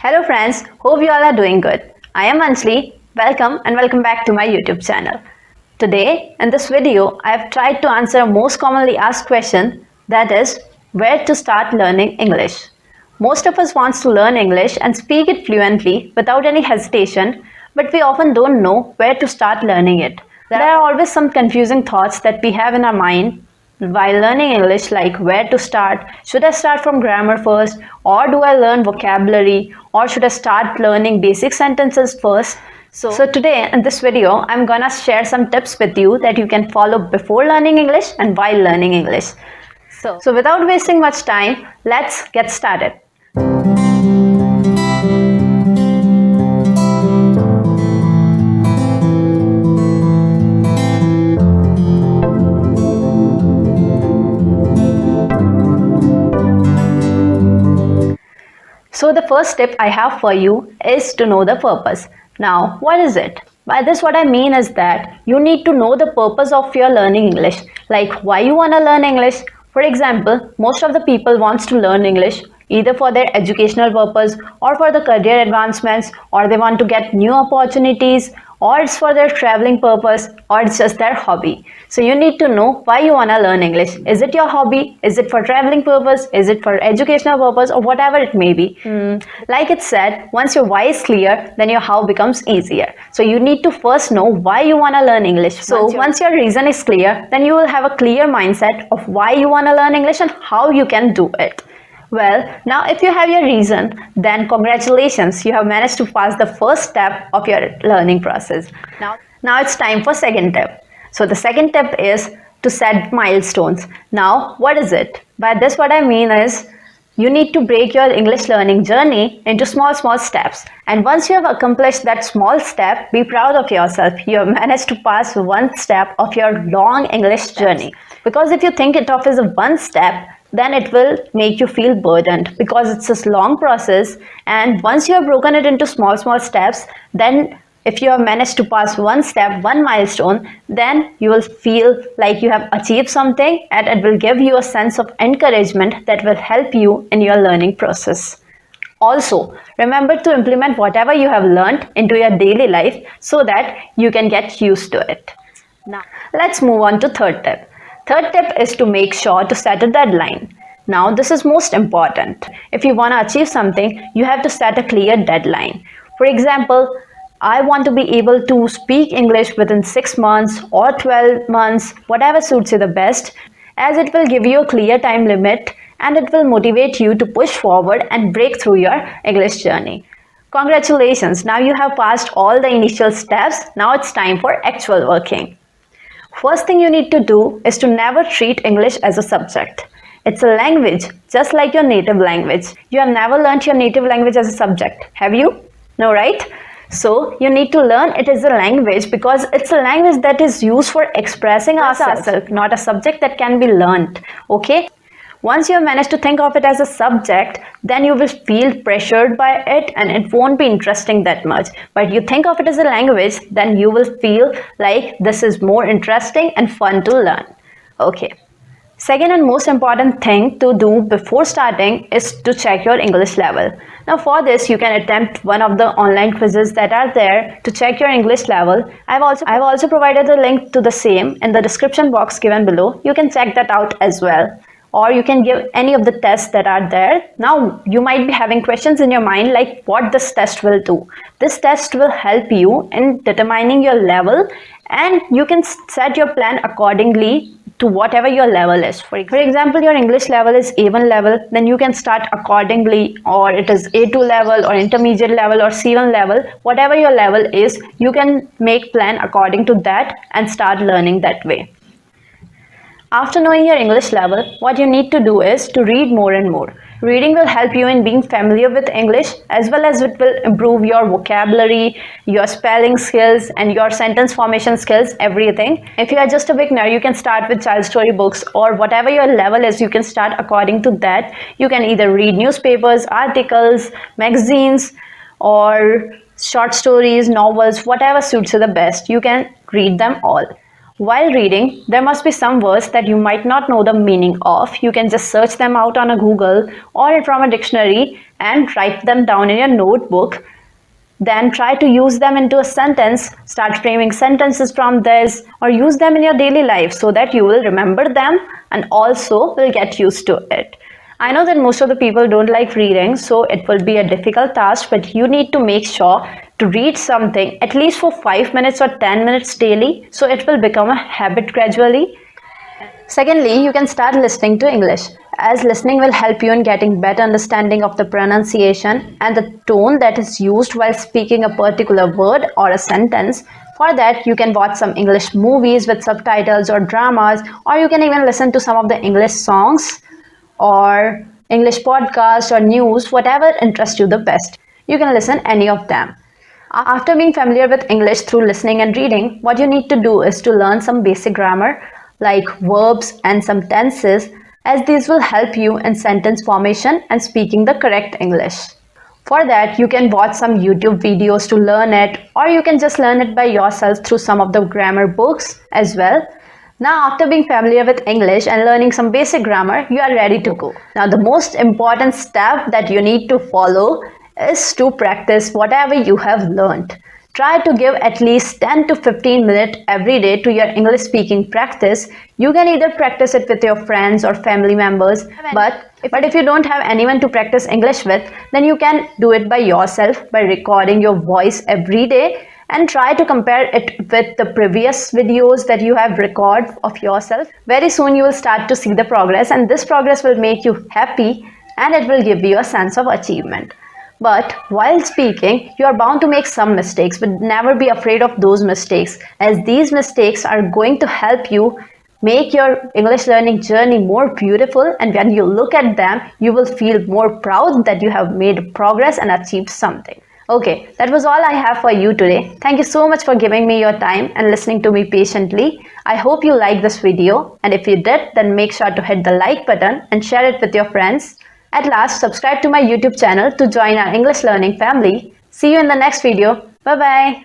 Hello friends, hope you all are doing good. I am Anjali. Welcome back to my YouTube channel. Today in this video, I have tried to answer a most commonly asked question, that is, where to start learning English. Most of us wants to learn English and speak it fluently without any hesitation, but we often don't know where to start learning it. There are always some confusing thoughts that we have in our mind while learning English, like where to start. Should I start from grammar first, or do I learn vocabulary, or should I start learning basic sentences first? So today in this video, I'm gonna share some tips with you that you can follow before learning English and while learning English. So without wasting much time, let's get started. So the first tip I have for you is to know the purpose. Now, what is it? By this, what I mean is that you need to know the purpose of your learning English, like why you want to learn English. For example, most of the people wants to learn English either for their educational purpose or for the career advancements, or they want to get new opportunities, or it's for their traveling purpose, or it's just their hobby. So you need to know why you want to learn English. Is it your hobby? Is it for traveling purpose? Is it for educational purpose, or whatever it may be? Like it said, once your why is clear, then your how becomes easier. So you need to first know why you want to learn English. So once your reason is clear, then you will have a clear mindset of why you want to learn English and how you can do it. Well, now if you have your reason, then congratulations, you have managed to pass the first step of your learning process. Now it's time for second tip. So the second tip is to set milestones. Now, what is it? By this, what I mean is you need to break your English learning journey into small steps. And once you have accomplished that small step, be proud of yourself. You have managed to pass one step of your long English journey. Because if you think it of as a one step, then it will make you feel burdened, because it's a long process. And once you have broken it into small steps, then if you have managed to pass one step, one milestone, then you will feel like you have achieved something, and it will give you a sense of encouragement that will help you in your learning process. Also, remember to implement whatever you have learned into your daily life so that you can get used to it. Now, let's move on to third tip. Third tip is to make sure to set a deadline. Now, this is most important. If you want to achieve something, you have to set a clear deadline. For example, I want to be able to speak English within 6 months or 12 months, whatever suits you the best, as it will give you a clear time limit and it will motivate you to push forward and break through your English journey. Congratulations, now you have passed all the initial steps. Now it's time for actual working. First thing you need to do is to never treat English as a subject. It's a language, just like your native language. You have never learned your native language as a subject, have you? No, right? So you need to learn it as a language, because it's a language that is used for expressing ourselves, not a subject that can be learned. Okay? Once you have managed to think of it as a subject, then you will feel pressured by it and it won't be interesting that much. But you think of it as a language, then you will feel like this is more interesting and fun to learn. Okay. Second and most important thing to do before starting is to check your English level. Now for this, you can attempt one of the online quizzes that are there to check your English level. I've also provided a link to the same in the description box given below. You can check that out as well. Or you can give any of the tests that are there. Now you might be having questions in your mind like what this test will do. This test will help you in determining your level, and you can set your plan accordingly to whatever your level is. For example, your English level is A1 level, then you can start accordingly, or it is A2 level or intermediate level or C1 level. Whatever your level is, you can make plan according to that and start learning that way. After knowing your English level, what you need to do is to read more and more. Reading will help you in being familiar with English, as well as it will improve your vocabulary, your spelling skills, and your sentence formation skills, everything. If you are just a beginner, you can start with child story books, or whatever your level is, you can start according to that. You can either read newspapers, articles, magazines, or short stories, novels, whatever suits you the best. You can read them all. While reading, there must be some words that you might not know the meaning of. You can just search them out on a Google or from a dictionary and write them down in your notebook. Then try to use them into a sentence. Start framing sentences from this or use them in your daily life so that you will remember them and also will get used to it. I know that most of the people don't like reading, so it will be a difficult task, but you need to make sure to read something at least for 5 minutes or 10 minutes daily, so it will become a habit gradually. Secondly, you can start listening to English, as listening will help you in getting better understanding of the pronunciation and the tone that is used while speaking a particular word or a sentence. For that, you can watch some English movies with subtitles or dramas, or you can even listen to some of the English songs or English podcasts or news, whatever interests you the best. You can listen any of them. After being familiar with English through listening and reading, what you need to do is to learn some basic grammar like verbs and some tenses, as these will help you in sentence formation and speaking the correct English. For that, you can watch some YouTube videos to learn it, or you can just learn it by yourself through some of the grammar books as well. Now, after being familiar with English and learning some basic grammar, you are ready to go. Now, the most important step that you need to follow is to practice whatever you have learned. Try to give at least 10 to 15 minutes every day to your English speaking practice. You can either practice it with your friends or family members, but if you don't have anyone to practice English with, then you can do it by yourself by recording your voice every day and try to compare it with the previous videos that you have recorded of yourself. Very soon you will start to see the progress, and this progress will make you happy and it will give you a sense of achievement. But while speaking, you are bound to make some mistakes, but never be afraid of those mistakes, as these mistakes are going to help you make your English learning journey more beautiful, and when you look at them, you will feel more proud that you have made progress and achieved something. Okay, that was all I have for you today. Thank you so much for giving me your time and listening to me patiently. I hope you liked this video, and if you did, then make sure to hit the like button and share it with your friends. At last, subscribe to my YouTube channel to join our English learning family. See you in the next video. Bye-bye.